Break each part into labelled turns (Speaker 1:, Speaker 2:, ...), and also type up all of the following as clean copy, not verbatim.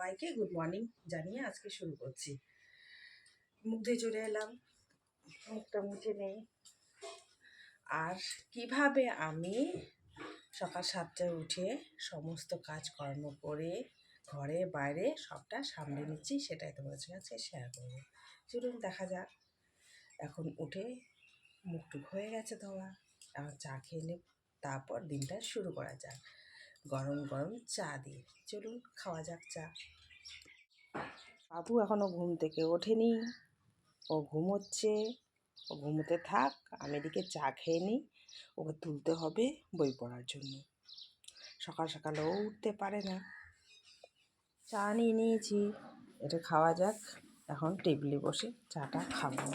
Speaker 1: সবাইকে good morning জানিয়ে আজকে শুরু করছি। মুখ ধুয়ে চলে এলাম, মুখটা মুছে নেই। আর কিভাবে আমি সকাল 7টায় উঠে সমস্ত কাজকর্ম করে ঘরে বাইরে সবটা সামলে নিচ্ছি সেটাই তোমাদের কাছে শেয়ার করবো। চলুন দেখা যাক। এখন উঠে মুখটুক হয়ে গেছে ধোয়া, এখন চা খেয়ে নেব, তারপর দিনটা শুরু করা যাক গরম গরম চা দিয়ে। চলুন খাওয়া যাক চা। বাবু এখনও ঘুম থেকে ওঠেনি, ও ঘুমোচ্ছে। ও ঘুমোতে থাক, আমি এদিকে চা খেয়ে নিই। ওকে তুলতে হবে বই পড়ার জন্য। সকাল সকাল ও উঠতে পারে না। চা নিয়ে নিয়েছি, এটা খাওয়া যাক। এখন টেবিলে বসে চাটা খাবো।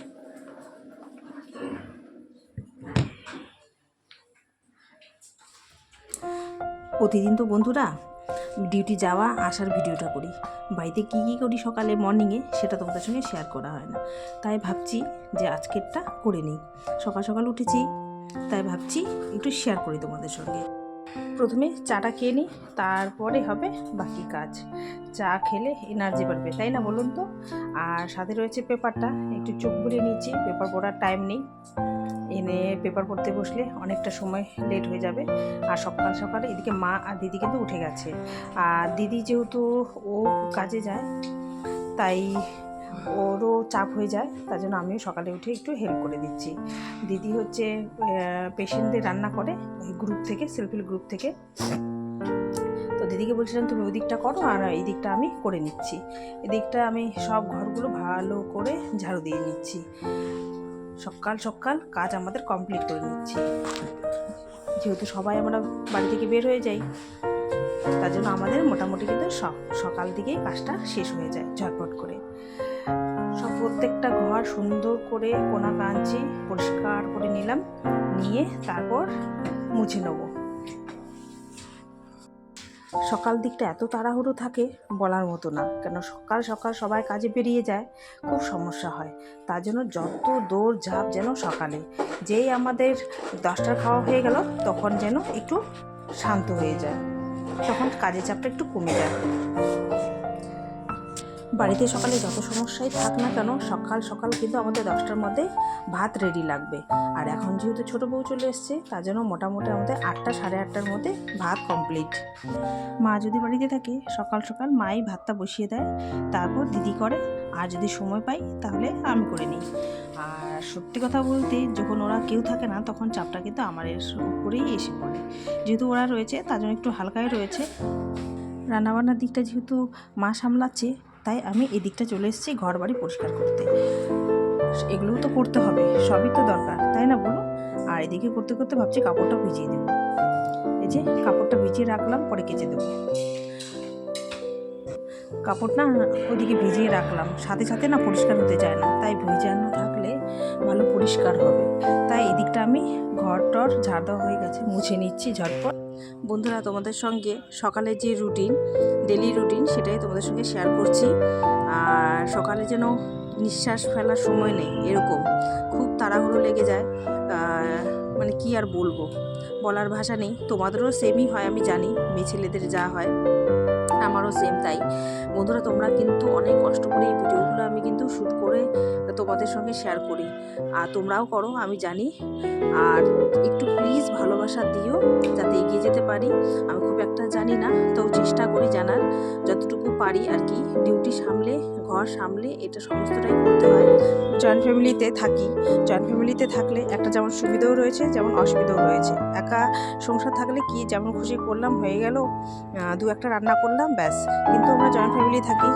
Speaker 2: প্রতিদিন তো বন্ধুরা ডিউটি যাওয়া আসার ভিডিওটা করি, বাড়িতে কী কী করি সকালে মর্নিংয়ে সেটা তোমাদের সঙ্গে শেয়ার করা হয় না। তাই ভাবছি যে আজকেরটা করে নিই। সকাল সকাল উঠেছি, তাই ভাবছি একটু শেয়ার করি তোমাদের সঙ্গে। প্রথমে চাটা খেয়ে নিই, তারপরে হবে বাকি কাজ। চা খেলে এনার্জি বাড়বে, তাই না বলুন তো? আর সাথে রয়েছে পেপারটা, একটু চোখ বুলিয়ে নিচ্ছি, পেপার পড়ার টাইম নেই। এনে পেপার পড়তে বসলে অনেকটা সময় লেট হয়ে যাবে। আর সকাল সকালে এদিকে মা আর দিদি কিন্তু উঠে গেছে। আর দিদি যেহেতু ও কাজে যায়, তাই ওরও চাপ হয়ে যায়, তার জন্য আমিও সকালে উঠে একটু হেল্প করে দিচ্ছি। দিদি হচ্ছে পেশেন্টদের রান্না করে গ্রুপ থেকে, সেলফ হেল্প গ্রুপ থেকে। তো দিদিকে বলছিলাম তুমি ওই দিকটা করো আর এই দিকটা আমি করে নিচ্ছি। এদিকটা আমি সব ঘরগুলো ভালো করে ঝাড়ু দিয়ে নিচ্ছি। সকাল সকাল কাজ আমাদের কমপ্লিট করে নিচ্ছি, যেহেতু সবাই আমরা বাড়ি থেকে বের হয়ে যাই, তার জন্য আমাদের মোটামুটি কিন্তু সকাল দিকেই কাজটা শেষ হয়ে যায় ঝটপট করে। সব প্রত্যেকটা ঘর সুন্দর করে কোনা কাঞ্চি পরিষ্কার করে নিলাম, নিয়ে তারপর মুছে নেব। সকাল দিকটা এত তাড়াহুড়ো থাকে বলার মতো না, কেন সকাল সকাল সবাই কাজে বেরিয়ে যায়, খুব সমস্যা হয়। তার জন্য যত দৌড় ঝাঁপ যেন সকালে, যেই আমাদের 10টার খাওয়া হয়ে গেল তখন যেন একটু শান্ত হয়ে যায়, তখন কাজের চাপটা একটু কমে যায়। বাড়িতে সকালে যত সমস্যাই থাক না কেন, সকাল সকাল কিন্তু আমাদের 10টার মধ্যে ভাত রেডি লাগবে। আর এখন যেহেতু ছোটো বউ চলে এসছে, তার জন্য মোটামুটি আমাদের 8টা সাড়ে 8টার মধ্যে ভাত কমপ্লিট। মা যদি বাড়িতে থাকে সকাল সকাল মাই ভাতটা বসিয়ে দেয়, তারপর দিদি করে। আর যদি সময় পাই তাহলে আমি করে নিই। আর সত্যি কথা বলতে যখন ওরা কেউ থাকে না, তখন চাপটা কিন্তু আমার উপরেই এসে পড়ে। যেহেতু ওরা রয়েছে তার জন্য একটু হালকাই রয়েছে। রান্নাবান্নার দিকটা যেহেতু মা সামলাচ্ছে, তাই আমি এদিকটা চলে এসেছি ঘর বাড়ি পরিষ্কার করতে। এগুলোও তো করতে হবে, সবই তো দরকার, তাই না বলো? আর এদিকে করতে করতে ভাবছি কাপড়টা ভিজিয়ে দেবো। এই যে কাপড়টা ভিজিয়ে রাখলাম, পরে কেচে দেবো। কাপড়টা ওইদিকে ভিজিয়ে রাখলাম, সাথে সাথে না পরিষ্কার হতে চায় না, তাই ভিজানো থাকলে ভালো পরিষ্কার হবে। তাই এদিকটা আমি ঘর টর ঝাড় দেওয়া হয়ে গেছে, মুছে নিচ্ছি ঝটপট। বন্ধুরা, তোমাদের সঙ্গে সকালে যে রুটিন, ডেলি রুটিন, সেটাই তোমাদের সঙ্গে শেয়ার করছি। আর সকালে যেন নিঃশ্বাস ফেলার সময় নেই, এরকম খুব তাড়াহুড়ো লেগে যায়। মানে কি আর বলবো, বলার ভাষা নেই। তোমাদেরও সেমই হয় আমি জানি, মেয়ে ছেলেদের যা হয় আমারও সেম তাই। বন্ধুরা, তোমরা কিন্তু অনেক কষ্ট করে এই ভিডিওগুলো আমি কিন্তু শ্যুট করে তোমাদের সঙ্গে শেয়ার করি, আর তোমরাও করো আমি জানি। আর একটু প্লিজ ভালোবাসা দিও যাতে এগিয়ে যেতে পারি। আমি খুব একটা জানি না, তো চেষ্টা করি জানার, যতটুকু পারি আর কি। ডিউটি সামলে, ঘর সামলে, এটা সমস্তটাই করতে হয়। জয়েন্ট ফ্যামিলিতে থাকি, জয়েন্ট ফ্যামিলিতে থাকলে একটা যেমন সুবিধাও রয়েছে, যেমন অসুবিধাও রয়েছে। একা সংসার থাকলে কি যেমন খুশি করলাম, হয়ে গেল, দু একটা রান্না করলাম, ব্যাস। কিন্তু আমরা জয়েন্ট ফ্যামিলি থাকি,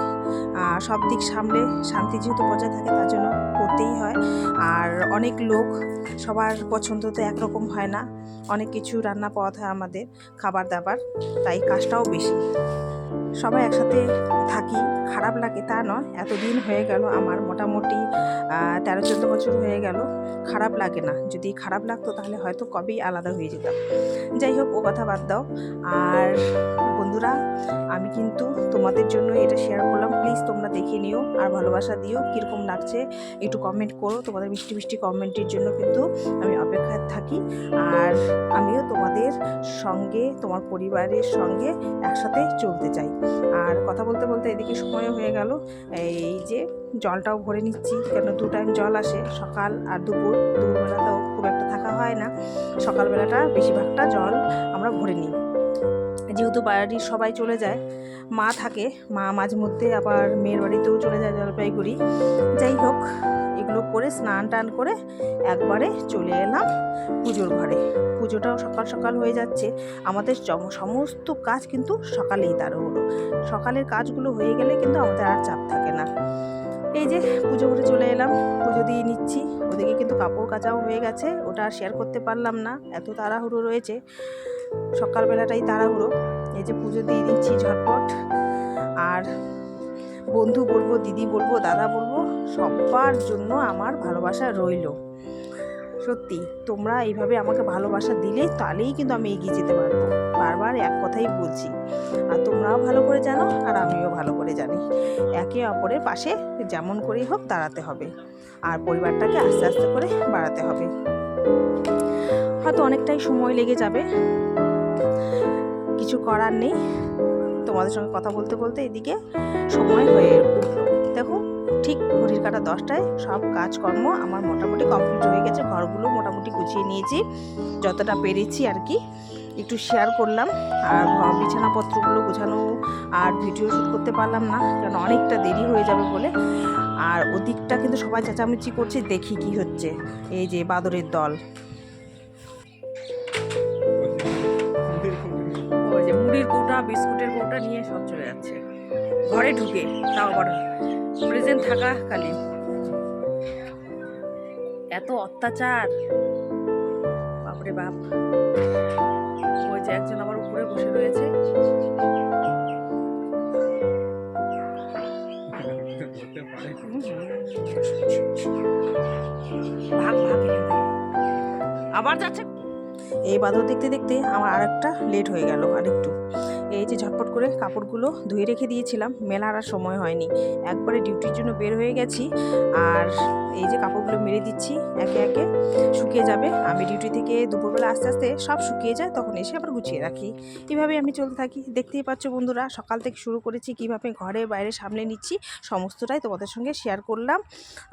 Speaker 2: সব দিক সামলে শান্তি যেহেতু বজায় থাকে, তার জন্য করতেই হয়। আর অনেক লোক, সবার পছন্দ তো একরকম হয় না, অনেক কিছু রান্না পথ হয় আমাদের, খাবার দাবার, তাই কাজটাও বেশি। সবাই একসাথে থাকি, খারাপ লাগে তা নয়। এতদিন হয়ে গেল আমার, মোটামুটি 13-14 বছর হয়ে গেল, খারাপ লাগে না। যদি খারাপ লাগতো তাহলে হয়তো কবেই আলাদা হয়ে যেতাম। যাই হোক, ও কথা বাদ দাও। আর বন্ধুরা, আমি কিন্তু তোমাদের জন্য এটা শেয়ার করলাম, প্লিজ তোমরা দেখে নিও আর ভালোবাসা দিও। কীরকম লাগছে একটু কমেন্ট করো, তোমাদের মিষ্টি মিষ্টি কমেন্টের জন্য কিন্তু আমি অপেক্ষায় থাকি। আর আমিও তোমাদের সঙ্গে, তোমার পরিবারের সঙ্গে একসাথে চলতে চাই। আর কথা বলতে বলতে এদিকে সময়ও হয়ে গেল, এই যে জলটাও ভরে নিচ্ছি, কেন 2 টাইম জল আসে, সকাল আর দুপুরবেলা তো খুব একটা থাকা হয় না, সকালবেলাটা বেশিরভাগটা জল আমরা ভরে নিই। যেহেতু বাড়ির সবাই চলে যায়, মা থাকে, মা মাঝে মধ্যে আবার মেয়ের বাড়িতেও চলে যায় জলপাইগুড়ি। যাই হোক, এগুলো করে স্নান টান করে একবারে চলে এলাম পুজোর ঘরে। পুজোটাও সকাল সকাল হয়ে যাচ্ছে, আমাদের সমস্ত কাজ কিন্তু সকালেই তাড়াহুড়ো। সকালের কাজগুলো হয়ে গেলে কিন্তু আমাদের আর চাপ থাকে না। এই যে পুজো করে চলে এলাম, পুজো দিয়ে নিচ্ছি। ওদিকে কিন্তু কাপড় কাচাও হয়ে গেছে, ওটা আর শেয়ার করতে পারলাম না, এত তাড়াহুড়ো রয়েছে, সকালবেলাটাই তাড়াহুড়ো। এই যে পুজো দিয়ে দিচ্ছি ঝটপট। আর বন্ধু বলবো, দিদি বলবো, দাদা বলবো, সবার জন্য আমার ভালোবাসা রইল। সত্যি তোমরা এইভাবে আমাকে ভালোবাসা দিলে তাহলেই কিন্তু আমি এগিয়ে যেতে পারবো। বারবার এক কথাই বলছি, আর তোমরাও ভালো করে জানো আর আমিও ভালো করে জানি, একে অপরের পাশে যেমন করেই হোক দাঁড়াতে হবে, আর পরিবারটাকে আস্তে আস্তে করে বাড়াতে হবে। হয়তো অনেকটাই সময় লেগে যাবে, কিছু করার নেই। তোমাদের সঙ্গে কথা বলতে বলতে এদিকে সময় হয়ে উঠলো। দেখো, ঠিক ঘড়ির কাঁটা 10টায় সব কাজকর্ম আমার মোটামুটি কমপ্লিট হয়ে গেছে, ঘরগুলো মোটামুটি গুছিয়ে নিয়েছি যতটা পেরেছি আর কি, একটু শেয়ার করলাম। আর বিছানাপত্রগুলো গোছানো আর ভিডিও শ্যুট করতে পারলাম না, কারণ অনেকটা দেরি হয়ে যাবে বলে। আর ওদিকটা কিন্তু সবাই চেঁচামেচি করছে, দেখি কি হচ্ছে। এই যে বাদরের দল, ওই যে মুড়ির কৌটা বিস্কুটের কৌটা নিয়ে সব চলে যাচ্ছে ঘরে ঢুকে, তাও আবার প্রেজেন্ট থাকাকালীন। এত অত্যাচার, বাপরে বাপ। ওই যে একজন আবার উপরে বসে রয়েছে, ভাগ ভাগ এখান থেকে। আবার যাচ্ছে। এই বাদর দেখতে দেখতে আমার আরেকটা লেট হয়ে গেল আরেকটু। এই যে ঝটপট করে কাপড়গুলো ধুয়ে রেখে দিয়েছিলাম, মেলার আর সময় হয়নি, একবারে ডিউটির জন্য বের হয়ে গেছি। আর এই যে কাপড়গুলো মেরে দিচ্ছি, একে একে শুকিয়ে যাবে। আমি ডিউটি থেকে দুপুরবেলা আস্তে আস্তে সব শুকিয়ে যায়, তখন এসে আবার গুছিয়ে রাখি। এভাবেই আমি চলতে থাকি। দেখতেই পাচ্ছ বন্ধুরা, সকাল থেকে শুরু করেছি, কীভাবে ঘরে বাইরে সামলে নিচ্ছি, সমস্তটাই তোমাদের সঙ্গে শেয়ার করলাম।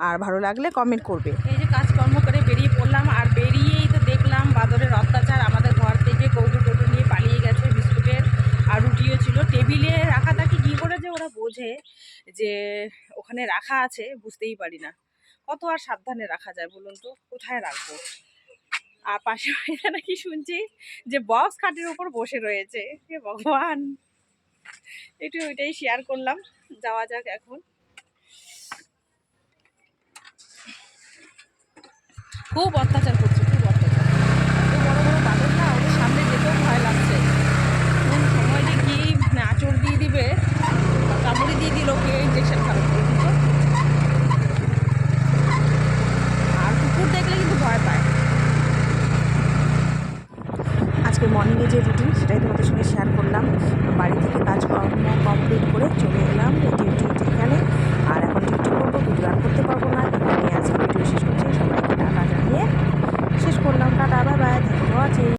Speaker 2: আর ভালো লাগলে কমেন্ট করবে। এই যে কাজকর্ম করে বেরিয়ে পড়লাম, আর বেরিয়েই তো দেখলাম বাদরের অত্যাচার। আমাদের ঘর থেকে কৌটো নিয়ে পালিয়ে গেছে, বিস্কুটের আর রুটিও ছিল টেবিলে রাখা, তাকে কী করে যে ওরা বোঝে যে ওখানে রাখা আছে, বুঝতেই পারি না। কত আর সাবধানে রাখা যায় বলুন তো, কোথায় রাখবো। আর পাশে নাকি শুনছি যে বক্স খাটের উপর বসে রয়েছে, হে ভগবান। একটু ওইটাই শেয়ার করলাম, যাওয়া যাক এখন। খুব অত্যাচার